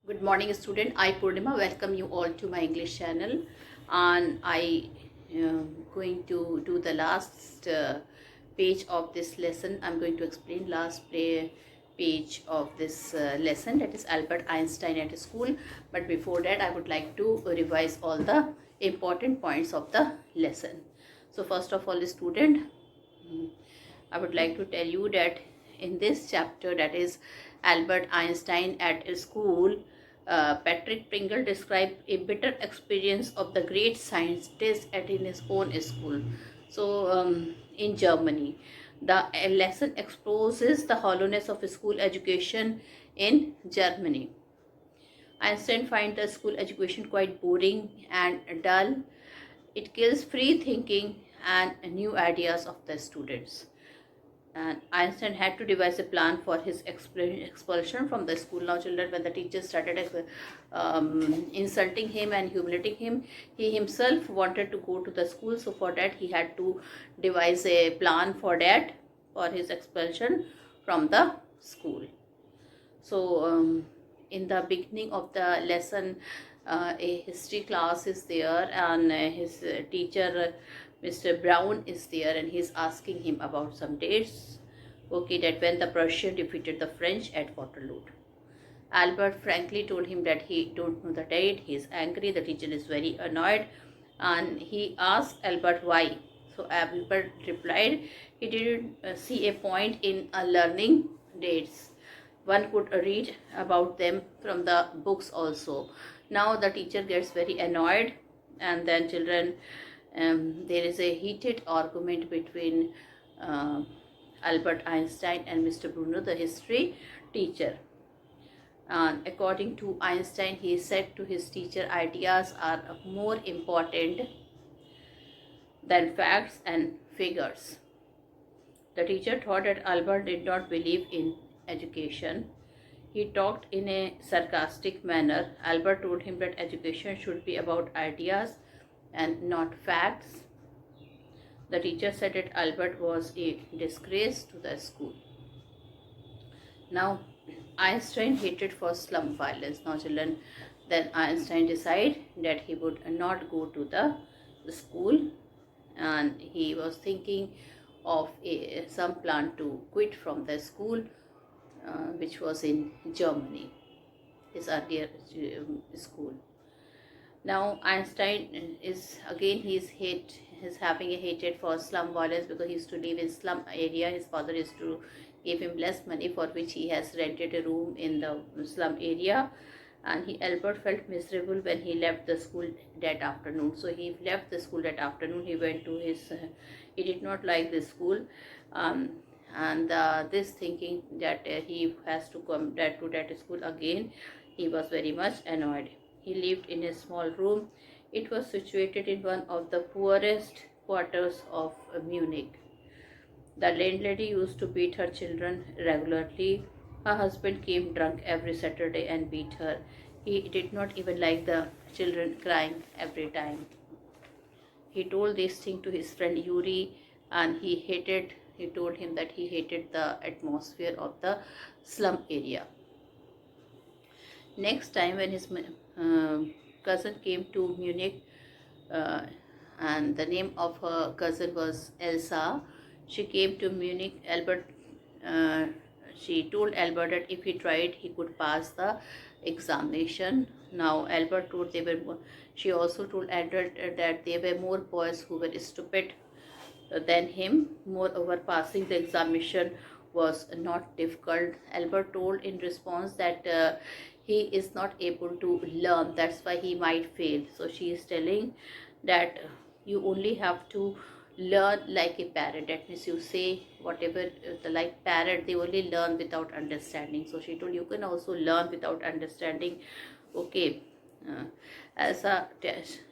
Good morning, student. I Purnima welcome you all to my English channel, and I going to do the last page of this lesson. I'm going to explain page of this lesson, that is Albert Einstein at school. But before that, I would like to revise all the important points of the lesson. So first of all, student, I would like to tell you that in this chapter, that is Albert Einstein at school, Patrick Pringle described a bitter experience of the great scientist in his own school. So, in Germany, the lesson exposes the hollowness of school education in Germany. Einstein finds the school education quite boring and dull. It kills free thinking and new ideas of the students, and Einstein had to devise a plan for his expulsion from the school. Now, children, when the teachers started insulting him and humiliating him, he himself wanted to go to the school. So, for that, he had to devise a plan for that, for his expulsion from the school. So, in the beginning of the lesson, a history class is there, and his teacher, Mr. Brown, is there, and he's asking him about some dates. Okay, that when the Prussian defeated the French at Waterloo. Albert frankly told him that he don't know the date. He is angry. The teacher is very annoyed, and he asked Albert why. So Albert replied he didn't see a point in learning dates. One could read about them from the books also. Now the teacher gets very annoyed, and then children, there is a heated argument between Albert Einstein and Mr. Bruno, the history teacher. And according to Einstein, he said to his teacher, ideas are more important than facts and figures. The teacher thought that Albert did not believe in education. He talked in a sarcastic manner. Albert told him that education should be about ideas and not facts. The teacher said that Albert was a disgrace to the school. Now, Einstein hated for slum violence. Now, children, then Einstein decided that he would not go to the school, and he was thinking of some plan to quit from the school, which was in Germany, his earlier school. Now Einstein is again he's having a hatred for slum violence because he used to live in slum area. His father used to give him less money, for which he has rented a room in the slum area, and Albert felt miserable when he left the school that afternoon. So he left the school that afternoon. He went to his he did not like the school, and this thinking that he has to come to that school again, he was very much annoyed. He lived in a small room. It was situated in one of the poorest quarters of Munich. The landlady used to beat her children regularly. Her husband came drunk every Saturday and beat her. He did not even like the children crying every time. He told this thing to his friend Yuri, and he told him that he hated the atmosphere of the slum area. Next time, when his cousin came to Munich, uh, and the name of her cousin was Elsa, she came to Munich. Uh, she told Albert that if he tried, he could pass the examination. Now, Albert told they were. She also told Albert that there were more boys who were stupid than him. Moreover, passing the examination was not difficult. Albert told in response that he is not able to learn, that's why he might fail. So she is telling that you only have to learn like a parrot. That means you say whatever like parrot, they only learn without understanding. So she told you can also learn without understanding. Okay. Elsa,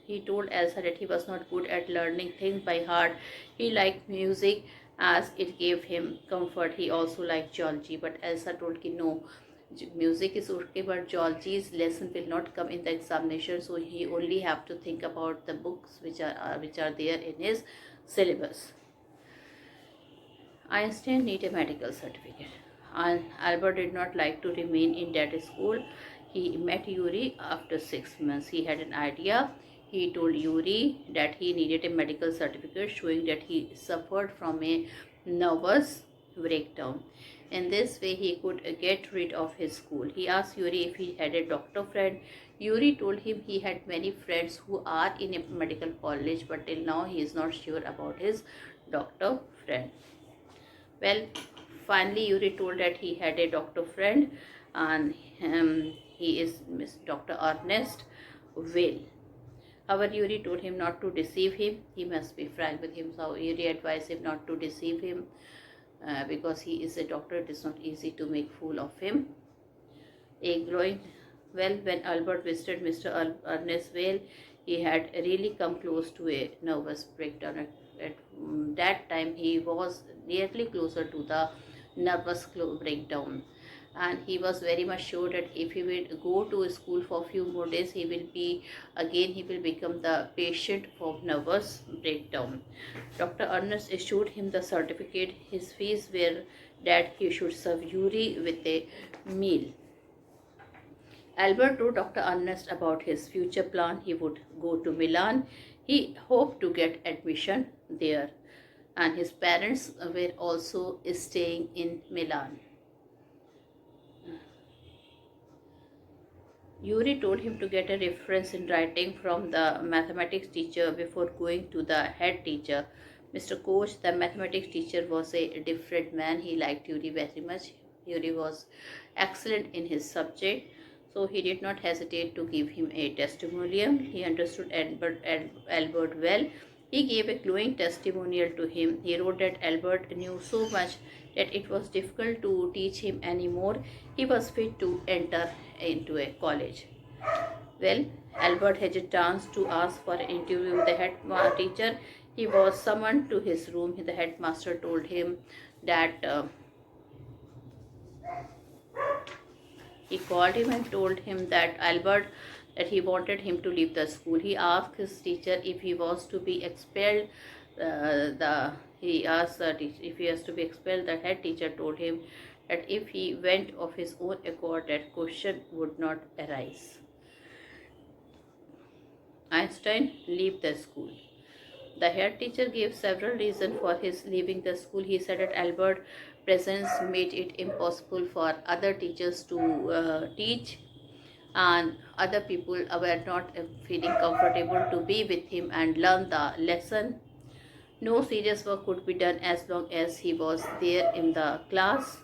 he told Elsa that he was not good at learning things by heart. He liked music as it gave him comfort. He also liked geology, but Elsa told him no, music is okay, but geology's lesson will not come in the examination. So he only have to think about the books which are there in his syllabus. Einstein need a medical certificate, and Albert did not like to remain in that school. he met Yuri after 6 months. He had an idea. He told Yuri that he needed a medical certificate showing that he suffered from a nervous breakdown. In this way, he could get rid of his school. He asked Yuri if he had a doctor friend. Yuri told him he had many friends who are in a medical college, but till now he is not sure about his doctor friend. Well, finally Yuri told that he had a doctor friend, and he is Dr. Ernest Will. However, Yuri told him not to deceive him. He must be frank with him. So Yuri advised him not to deceive him because he is a doctor. It is not easy to make fool of him. When Albert visited Mr. Ernest Vale, he had really come close to a nervous breakdown. At that time, he was nearly closer to the nervous breakdown, and he was very much sure that if he will go to school for a few more days, he will become the patient for nervous breakdown. Dr. Ernest issued him the certificate. His fees were that he should serve Yuri with a meal. Albert told Dr. Ernest about his future plan. He would go to Milan. He hoped to get admission there, and his parents were also staying in Milan. Yuri told him to get a reference in writing from the mathematics teacher before going to the head teacher. Mr. Koch, the mathematics teacher, was a different man. He liked Yuri very much. Yuri was excellent in his subject, so he did not hesitate to give him a testimonial. He understood Albert well. He gave a glowing testimonial to him. He wrote that Albert knew so much that it was difficult to teach him anymore. He was fit to enter into a college. Well, Albert had a chance to ask for an interview with the head teacher. He was summoned to his room. The headmaster told him that he called him and told him that he wanted him to leave the school. He asked his teacher if he was to be expelled. He asked the teacher if he has to be expelled. The head teacher told him that if he went of his own accord, that question would not arise. Einstein leave the school. The head teacher gave several reasons for his leaving the school. He said that Albert's presence made it impossible for other teachers to teach, and other people were not feeling comfortable to be with him and learn the lesson. No serious work could be done as long as he was there in the class.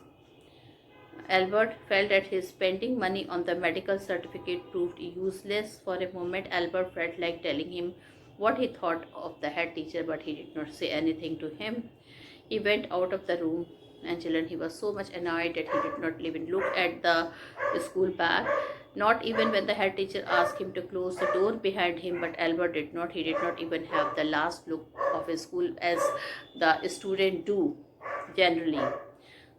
Albert felt that his spending money on the medical certificate proved useless. For a moment, Albert felt like telling him what he thought of the head teacher, but he did not say anything to him. He went out of the room, and children, he was so much annoyed that he did not even look at the school bag, not even when the head teacher asked him to close the door behind him. But Albert did not. He did not even have the last look of his school as the student do generally.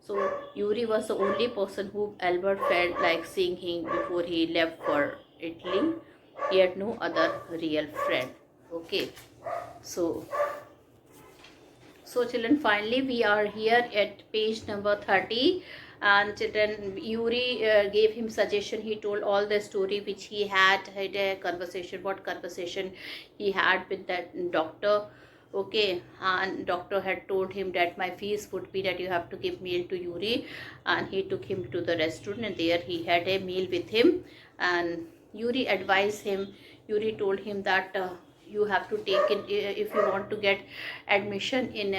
So Yuri was the only person who Albert felt like seeing him before he left for Italy. He had no other real friend. Okay, so children, finally we are here at page number 30, and children, Yuri gave him suggestion. He told all the story which he had a conversation, what conversation he had with that doctor. Okay, and doctor had told him that my fees would be that you have to give meal to Yuri, and he took him to the restaurant, and there he had a meal with him, and Yuri advised him. Yuri told him that you have to take in, if you want to get admission in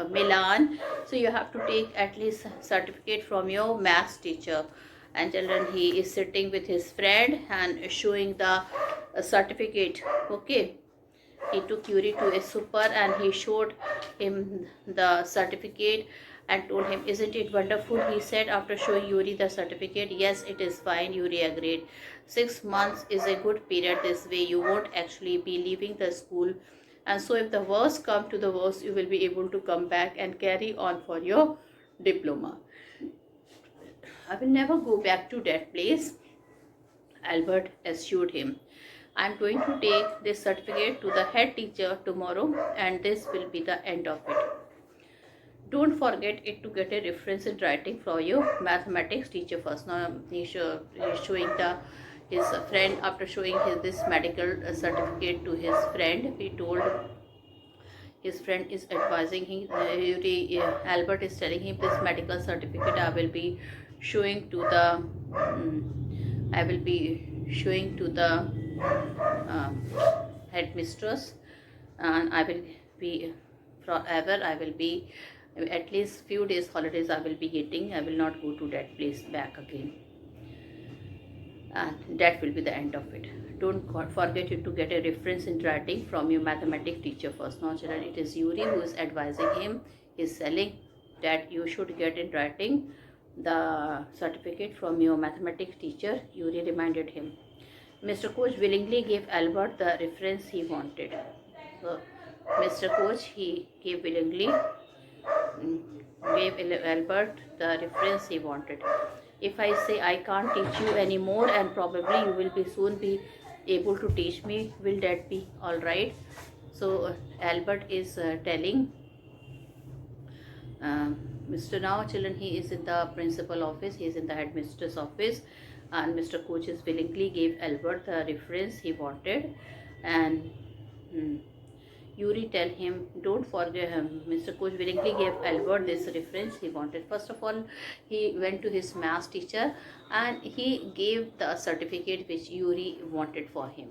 Milan, so you have to take at least certificate from your maths teacher. And children, he is sitting with his friend and showing the certificate. Okay, he took Yuri to a super and he showed him the certificate and told him, "Isn't it wonderful?" He said after showing Yuri the certificate. "Yes, it is fine," Yuri agreed. 6 months is a good period. This way you won't actually be leaving the school, and so if the worst come to the worst, you will be able to come back and carry on for your diploma. "I will never go back to that place," Albert assured him. "I'm going to take this certificate to the head teacher tomorrow, and this will be the end of it." Don't forget it to get a reference in writing from your mathematics teacher first. Now he's showing his friend. After showing this medical certificate to his friend, he told his friend is advising him. Albert is telling him this medical certificate I will be showing to the I will be showing to the headmistress, and I will be forever. I will be at least few days holidays I will be getting. I will not go to that place back again, and that will be the end of it. Don't forget to get a reference in writing from your mathematics teacher first. Now children, it is Yuri who is advising him. He is telling that you should get in writing the certificate from your mathematics teacher. Yuri reminded him. Mr. Coach willingly gave Albert the reference he wanted. So Mr. Coach, he gave willingly gave Albert the reference he wanted. If I say I can't teach you anymore and probably you will be soon be able to teach me, will that be all right? So Albert is telling Mr. Now children, he is in the principal office, he is in the headmistress office, and Mr. Coach is willingly gave Albert the reference he wanted, and Yuri tell him, don't forget him. Mr. Coach willingly gave Albert this reference he wanted. First of all, he went to his math teacher and he gave the certificate which Yuri wanted for him.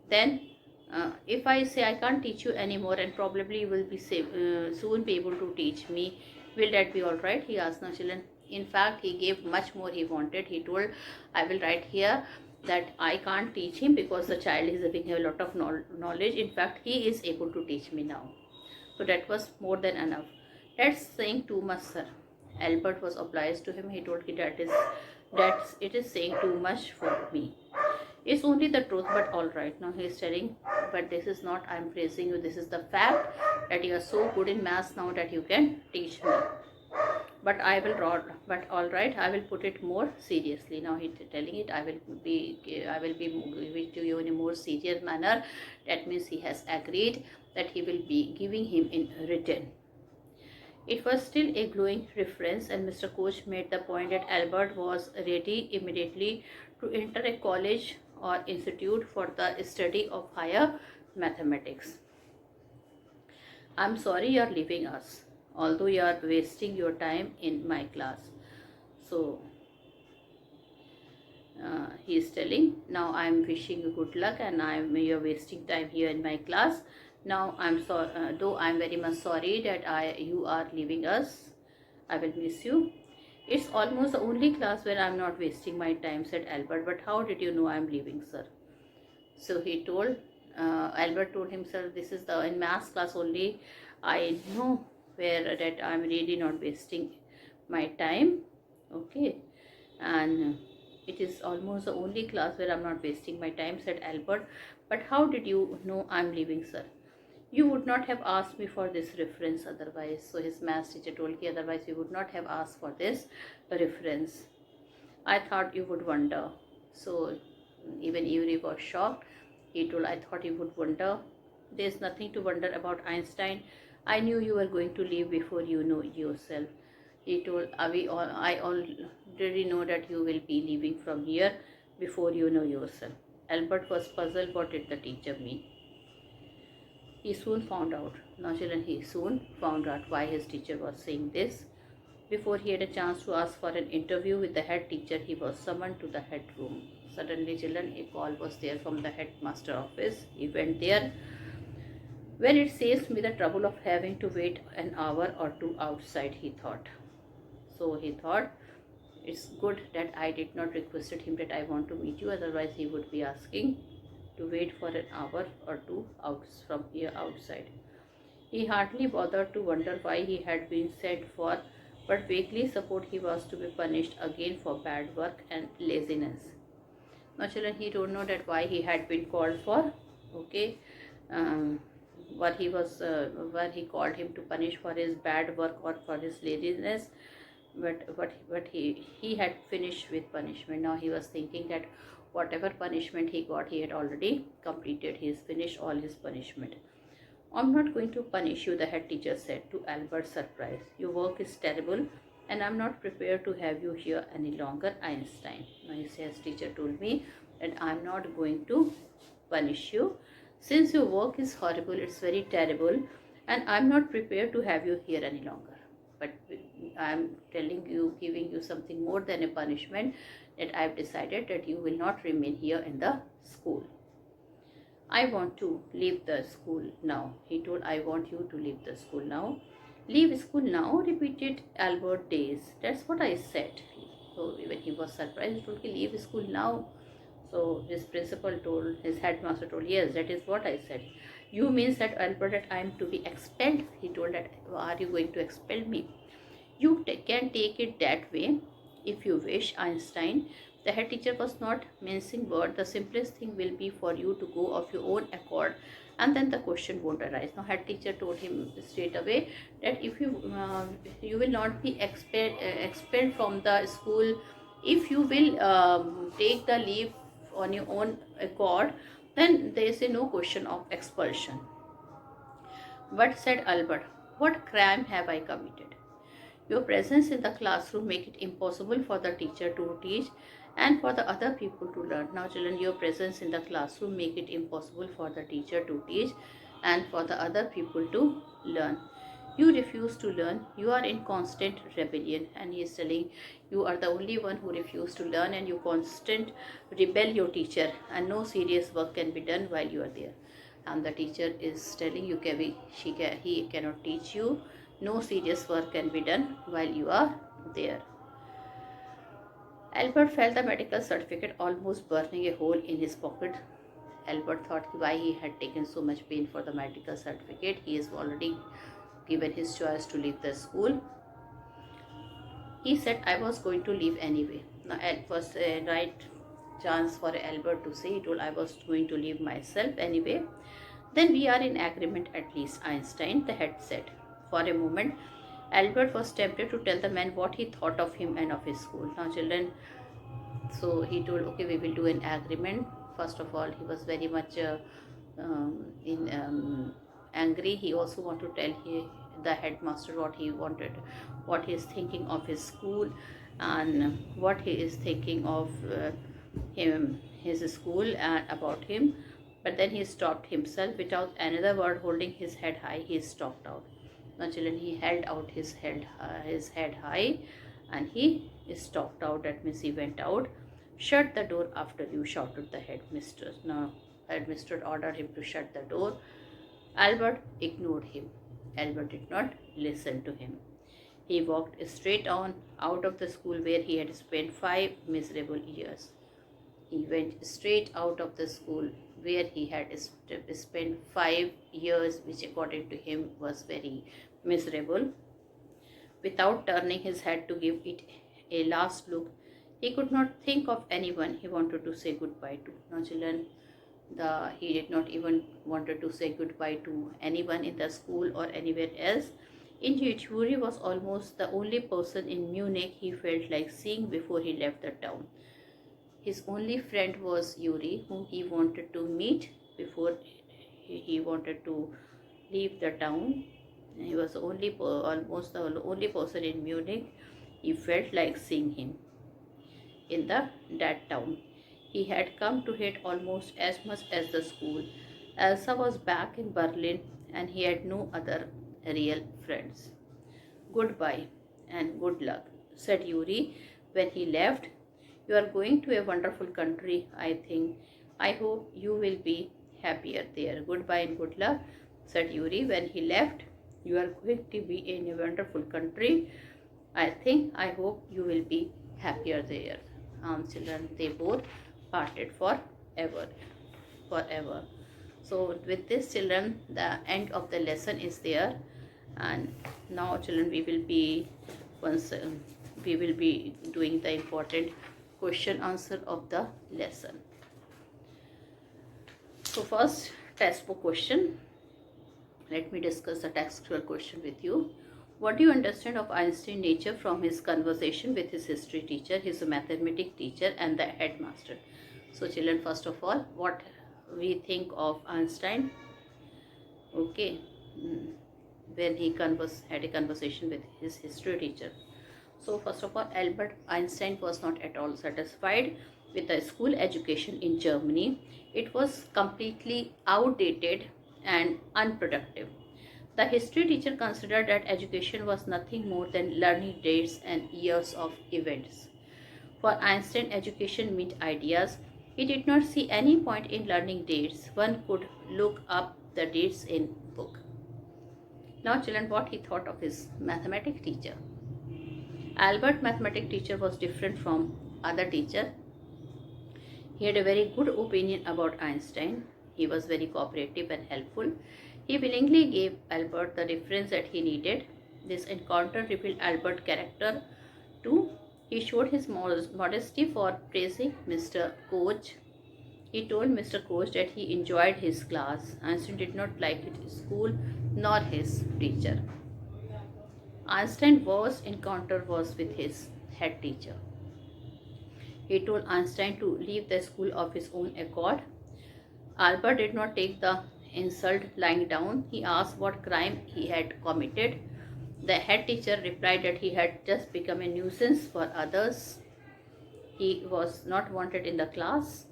Then, if I say I can't teach you anymore and probably you will be soon be able to teach me, will that be all right? He asked. Now children, in fact, he gave much more he wanted. He told, I will write here that I can't teach him because the child is having a lot of knowledge. In fact, he is able to teach me now. So that was more than enough. That's saying too much, sir. Albert was obliged to him. He told him that it is saying too much for me. It's only the truth, but all right. Now he is telling, but this is not I'm praising you. This is the fact that you are so good in maths now that you can teach me. But all right, I will put it more seriously. Now he's telling it, I will be giving to you in a more serious manner. That means he has agreed that he will be giving him in written. It was still a glowing reference, and Mr. Coach made the point that Albert was ready immediately to enter a college or institute for the study of higher mathematics. I'm sorry you are leaving us, although you are wasting your time in my class. So he is telling, now I am wishing you good luck and you are wasting time here in my class. Now I'm sorry, though I'm very much sorry that you are leaving us. I will miss you. It's almost the only class where I'm not wasting my time, said Albert. But how did you know I'm leaving, sir? So he told, Albert told himself, this is the in maths class only I know where that I'm really not wasting my time. Okay, and it is almost the only class where I'm not wasting my time, said Albert. But how did you know I'm leaving, sir? You would not have asked me for this reference otherwise. So his maths teacher told him, otherwise you would not have asked for this reference. I thought you would wonder. So even Yuri was shocked. He told, I thought you would wonder. There's nothing to wonder about Einstein. I knew you were going to leave before you know yourself. He told, I already know that you will be leaving from here before you know yourself. Albert was puzzled. What did the teacher mean? He soon found out. Now children, he soon found out why his teacher was saying this. Before he had a chance to ask for an interview with the head teacher, he was summoned to the head room. Suddenly, children, a call was there from the headmaster office. He went there. Well, it saves me the trouble of having to wait an hour or two outside, he thought. So he thought, it's good that I did not requested him that I want to meet you, otherwise he would be asking to wait for an hour or two from here outside. He hardly bothered to wonder why he had been sent for, but vaguely supposed he was to be punished again for bad work and laziness. Now children, he don't know that why he had been called for. Okay, what he was where he called him to punish for his bad work or for his laziness, but he had finished with punishment. Now he was thinking that whatever punishment he got, he had already completed. He has finished all his punishment. I'm not going to punish you, the head teacher said to Albert's surprise. Your work is terrible and I'm not prepared to have you here any longer, Einstein. Now his teacher told me that I'm not going to punish you. Since your work is horrible, it's very terrible, and I'm not prepared to have you here any longer. But I'm telling you, giving you something more than a punishment, that I've decided that you will not remain here in the school. I want to leave the school now. He told, I want you to leave the school now. Leave school now, repeated Albert Days. That's what I said. So when he was surprised, he told, leave school now. So his principal told, his headmaster told, yes, that is what I said. You means that, Albert, that I am to be expelled? He told that, are you going to expel me? You can take it that way if you wish, Einstein. The head teacher was not mincing words. The simplest thing will be for you to go of your own accord, and then the question won't arise. Now head teacher told him straight away that if you will not be expelled from the school if you will take the leave on your own accord, then there is no question of expulsion. But said Albert, what crime have I committed? Your presence in the classroom make it impossible for the teacher to teach and for the other people to learn. Now children, your presence in the classroom make it impossible for the teacher to teach and for the other people to learn. You refuse to learn. You are in constant rebellion. And he is telling, you are the only one who refuse to learn and you constant rebel your teacher, and no serious work can be done while you are there. And the teacher is telling you, he cannot teach you. No serious work can be done while you are there. Albert felt the medical certificate almost burning a hole in his pocket. Albert thought why he had taken so much pain for the medical certificate. He has already given his choice to leave the school. He said, I was going to leave anyway. Now it was a right chance for Albert to say. He told, I was going to leave myself anyway. Then we are in agreement at least, Einstein, the head said. For a moment, Albert was tempted to tell the man what he thought of him and of his school. Now children, so he told, okay, we will do an agreement. First of all, he was very much angry. He also wanted to tell the headmaster what he wanted, what he is thinking of his school, and what he is thinking of his school and about him. But then he stopped himself without another word. Holding his head high, he stopped out. Now children, he held out his head high and he stopped out. That means he went out. Shut the door after you, shouted the headmistress. Now headmistress ordered him to shut the door. Albert ignored him. Albert did not listen to him. He walked straight on out of the school where he had spent 5 miserable years. He went straight out of the school where he had spent 5 years, which according to him was very miserable. Without turning his head to give it a last look, he could not think of anyone he wanted to say goodbye to. Now children, he did not even wanted to say goodbye to anyone in the school or anywhere else. Indeed, Yuri was almost the only person in Munich he felt like seeing before he left the town. His only friend was Yuri, whom he wanted to meet before he wanted to leave the town. He was almost the only person in Munich he felt like seeing him in that town. He had come to hate almost as much as the school. Elsa was back in Berlin and he had no other real friends. Goodbye and good luck, said Yuri when he left. You are going to a wonderful country, I think. I hope you will be happier there. Goodbye and good luck, said Yuri when he left. You are going to be in a wonderful country. I hope you will be happier there. Children, they both parted forever. So with this, children, the end of the lesson is there. And now, children, we will be doing the important question answer of the lesson. So first, textbook question. Let me discuss the textual question with you. What do you understand of Einstein's nature from his conversation with his history teacher, his mathematics teacher, and the headmaster? So children, first of all, what we think of Einstein? Okay. Mm. When he had a conversation with his history teacher. So first of all, Albert Einstein was not at all satisfied with the school education in Germany. It was completely outdated and unproductive. The history teacher considered that education was nothing more than learning dates and years of events. For Einstein, education meant ideas. He did not see any point in learning dates. One could look up the dates in book. Now children, what he thought of his mathematics teacher. Albert mathematics teacher was different from other teacher. He had a very good opinion about Einstein. He was very cooperative and helpful. He willingly gave Albert the reference that he needed. This encounter revealed Albert's character too. He showed his modesty for praising Mr. Koch. He told Mr. Koch that he enjoyed his class. Einstein did not like his school nor his teacher. Einstein's worst encounter was with his head teacher. He told Einstein to leave the school of his own accord. Albert did not take the insult lying down. He asked what crime he had committed. The head teacher replied that he had just become a nuisance for others. He was not wanted in the class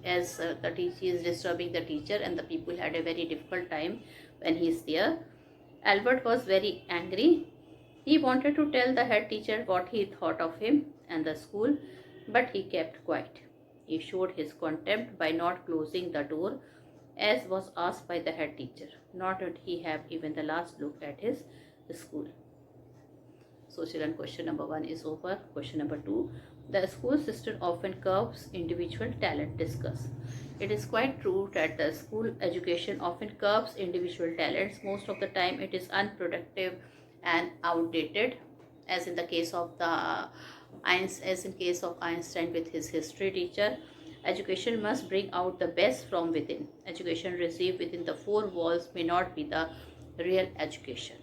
as the teacher is disturbing the teacher, and the people had a very difficult time when he is there. Albert was very angry. He wanted to tell the head teacher what he thought of him and the school, but he kept quiet. He showed his contempt by not closing the door as was asked by the head teacher, nor did he have even the last look at his school. So children, question number 1 is over. Question number 2. The school system often curbs individual talent. Discuss. It is quite true that the school education often curbs individual talents. Most of the time it is unproductive and outdated, as in the case of Einstein with his history teacher. Education must bring out the best from within. Education received within the four walls may not be the real education.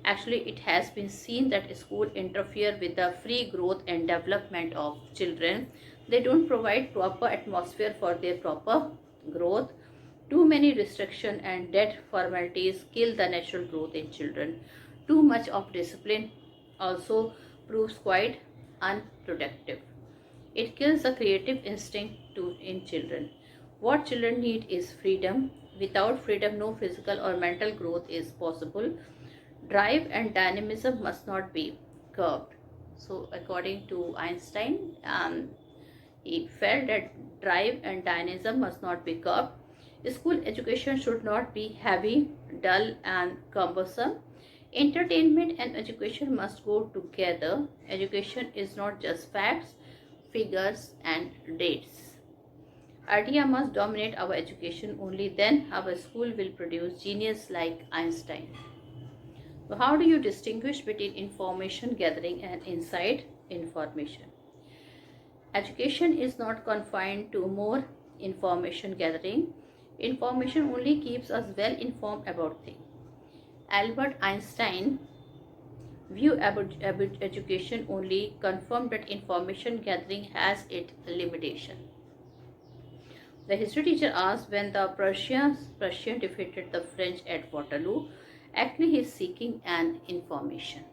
Actually, it has been seen that schools interfere with the free growth and development of children. They don't provide proper atmosphere for their proper growth. Too many restrictions and dead formalities kill the natural growth in children. Too much of discipline also proves quite unproductive. It kills the creative instinct in children. What children need is freedom. Without freedom, no physical or mental growth is possible. Drive and dynamism must not be curbed. So according to Einstein, he felt that drive and dynamism must not be curbed. School education should not be heavy, dull and cumbersome. Entertainment and education must go together. Education is not just facts, figures and dates. Idea must dominate our education. Only then our school will produce genius like Einstein. So how do you distinguish between information gathering and inside information? Education is not confined to more information gathering. Information only keeps us well informed about things. Albert Einstein view about education only confirmed that information gathering has its limitation. The history teacher asked when the Prussians defeated the French at Waterloo. Actually, he is seeking an information.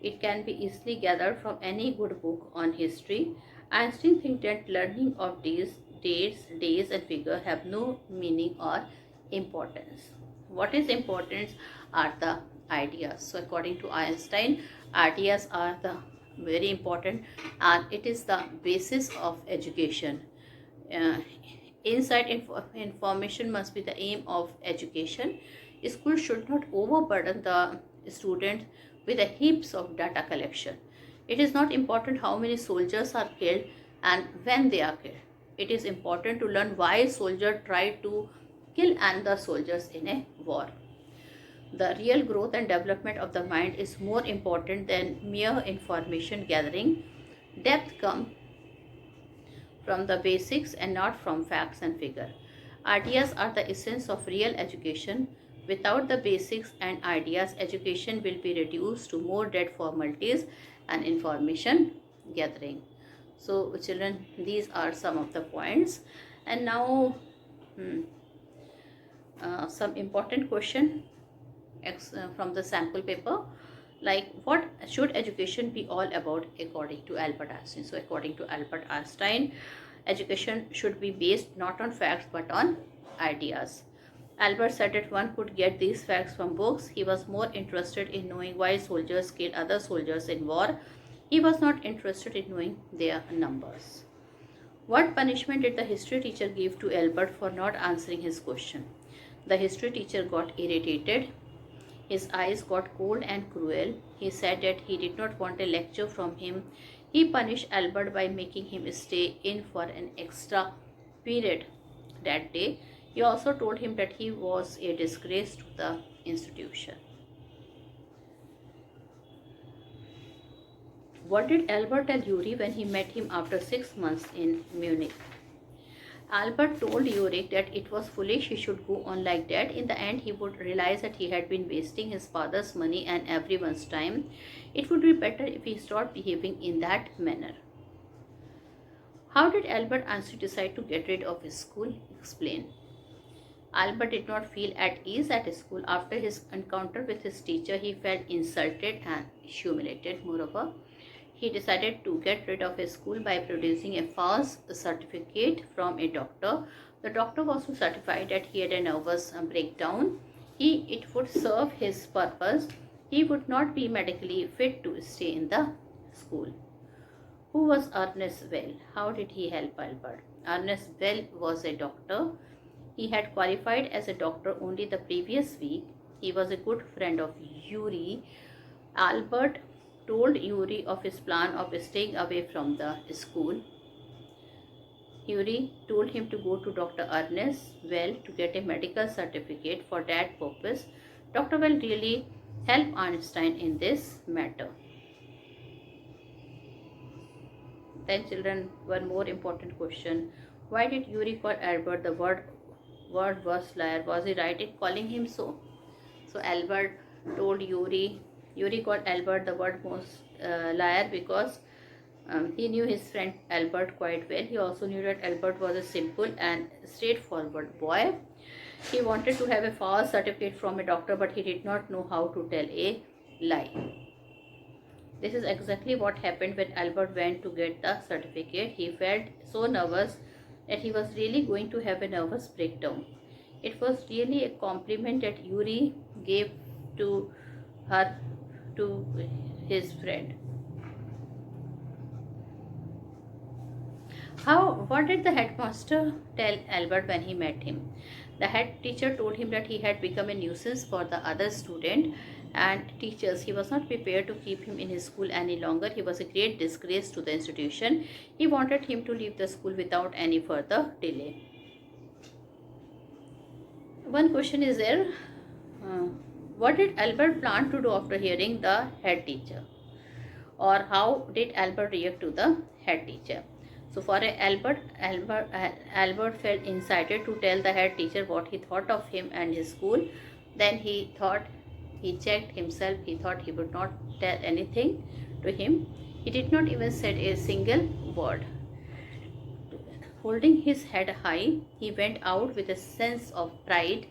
It can be easily gathered from any good book on history. Einstein thinks that learning of dates, days and figures have no meaning or importance. What is important are the ideas. So according to Einstein, ideas are the very important and it is the basis of education. Information must be the aim of education. School should not overburden the student with a heaps of data collection. It is not important how many soldiers are killed and when they are killed. It is important to learn why soldiers try to kill other soldiers in a war. The real growth and development of the mind is more important than mere information gathering. Depth comes from the basics and not from facts and figures. Ideas are the essence of real education. Without the basics and ideas, education will be reduced to more dead formalities and information gathering. So children, these are some of the points. And now some important question from the sample paper, like what should education be all about according to Albert Einstein. So according to Albert Einstein, education should be based not on facts but on ideas. Albert said that one could get these facts from books. He was more interested in knowing why soldiers killed other soldiers in war. He was not interested in knowing their numbers. What punishment did the history teacher give to Albert for not answering his question? The history teacher got irritated. His eyes got cold and cruel. He said that he did not want a lecture from him. He punished Albert by making him stay in for an extra period that day. He also told him that he was a disgrace to the institution. What did Albert tell Yuri when he met him after 6 months in Munich? Albert told Yuri that it was foolish he should go on like that. In the end, he would realize that he had been wasting his father's money and everyone's time. It would be better if he stopped behaving in that manner. How did Albert Einstein decide to get rid of his school? Explain. Albert did not feel at ease at school. After his encounter with his teacher, he felt insulted and humiliated. Moreover, he decided to get rid of his school by producing a false certificate from a doctor. The doctor was to certify that he had a nervous breakdown. It would serve his purpose. He would not be medically fit to stay in the school. Who was Ernest Well? How did he help Albert? Ernest Well was a doctor. He had qualified as a doctor only the previous week. He was a good friend of Yuri. Albert told Yuri of his plan of staying away from the school. Yuri told him to go to Dr. Ernest Well to get a medical certificate. For that purpose, Dr. Well really helped Einstein in this matter. Then children, one more important question. Why did Yuri call Albert the word was liar? Was he right in calling him so? So Albert told Yuri called Albert the word most liar because he knew his friend Albert quite well. He also knew that Albert was a simple and straightforward boy. He wanted to have a false certificate from a doctor, but he did not know how to tell a lie. This is exactly what happened when Albert went to get the certificate. He felt so nervous that he was really going to have a nervous breakdown. It was really a compliment that Yuri gave to his friend. What did the headmaster tell Albert when he met him? The head teacher told him that he had become a nuisance for the other student and teachers. He was not prepared to keep him in his school any longer. He was a great disgrace to the institution. He wanted him to leave the school without any further delay. One question is there. What did Albert plan to do after hearing the head teacher? Or how did Albert react to the head teacher? So for Albert felt incited to tell the head teacher what he thought of him and his school. Then he checked himself. He thought he would not tell anything to him. He did not even say a single word. Holding his head high, he went out with a sense of pride.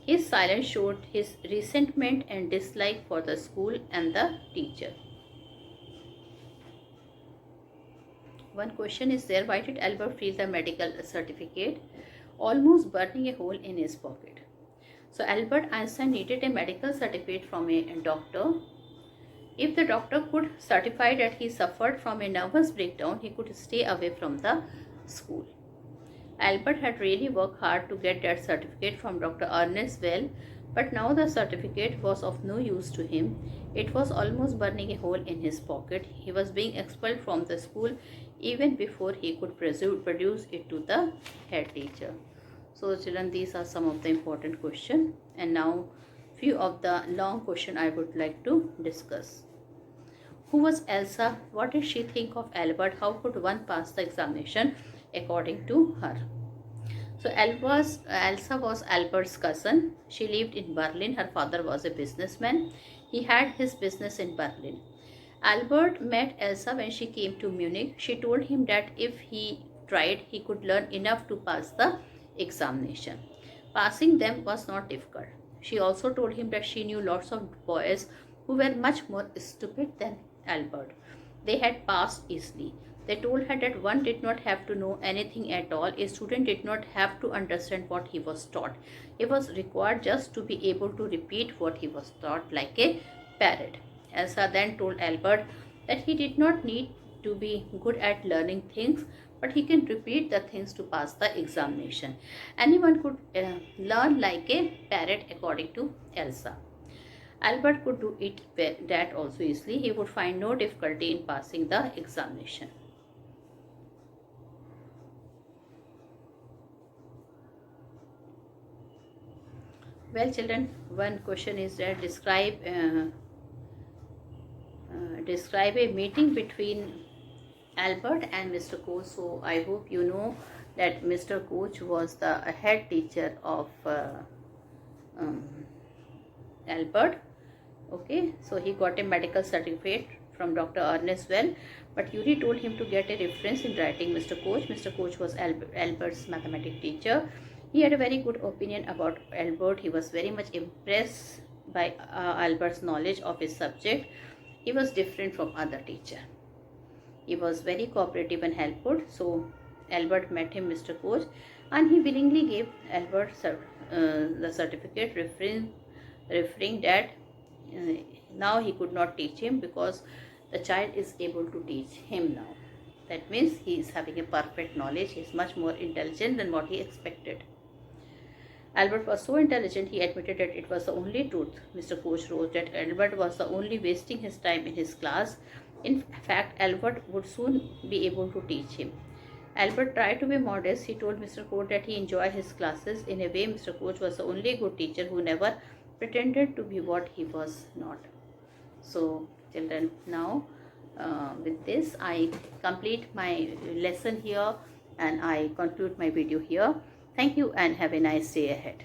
His silence showed his resentment and dislike for the school and the teacher. One question is there. Why did Albert feel the medical certificate almost burning a hole in his pocket? So Albert Einstein needed a medical certificate from a doctor. If the doctor could certify that he suffered from a nervous breakdown, he could stay away from the school. Albert had really worked hard to get that certificate from Dr. Ernest Well, but now the certificate was of no use to him. It was almost burning a hole in his pocket. He was being expelled from the school even before he could produce it to the head teacher. So children, these are some of the important questions, and now few of the long question I would like to discuss. Who was Elsa? What did she think of Albert? How could one pass the examination according to her? So Elsa was Albert's cousin. She lived in Berlin. Her father was a businessman. He had his business in Berlin. Albert met Elsa when she came to Munich. She told him that if he tried, he could learn enough to pass the examination. Passing them was not difficult. She also told him that she knew lots of boys who were much more stupid than Albert. They had passed easily. They told her that one did not have to know anything at all. A student did not have to understand what he was taught. He was required just to be able to repeat what he was taught like a parrot. Elsa then told Albert that he did not need to be good at learning things, but he can repeat the things to pass the examination. Anyone could learn like a parrot, according to Elsa. Albert could do that also easily. He would find no difficulty in passing the examination. Well, children, one question is that describe a meeting between Albert and Mr. Koch. So I hope you know that Mr. Koch was the head teacher of Albert. Okay, so he got a medical certificate from Dr. Ernest Well, but Yuri told him to get a reference in writing Mr. Koch. Mr. Koch was Albert's mathematics teacher. He had a very good opinion about Albert. He was very much impressed by Albert's knowledge of his subject. He was different from other teacher. He was very cooperative and helpful. So Albert met him, Mr. Koch, and he willingly gave Albert the certificate, referring that now he could not teach him because the child is able to teach him now. That means he is having a perfect knowledge. He is much more intelligent than what he expected. Albert was so intelligent, he admitted that it was the only truth. Mr. Koch wrote that Albert was the only wasting his time in his class. In fact, Albert would soon be able to teach him. Albert tried to be modest. He told Mr. Koch that he enjoyed his classes. In a way, Mr. Koch was the only good teacher who never pretended to be what he was not. So, children, now with this, I complete my lesson here and I conclude my video here. Thank you and have a nice day ahead.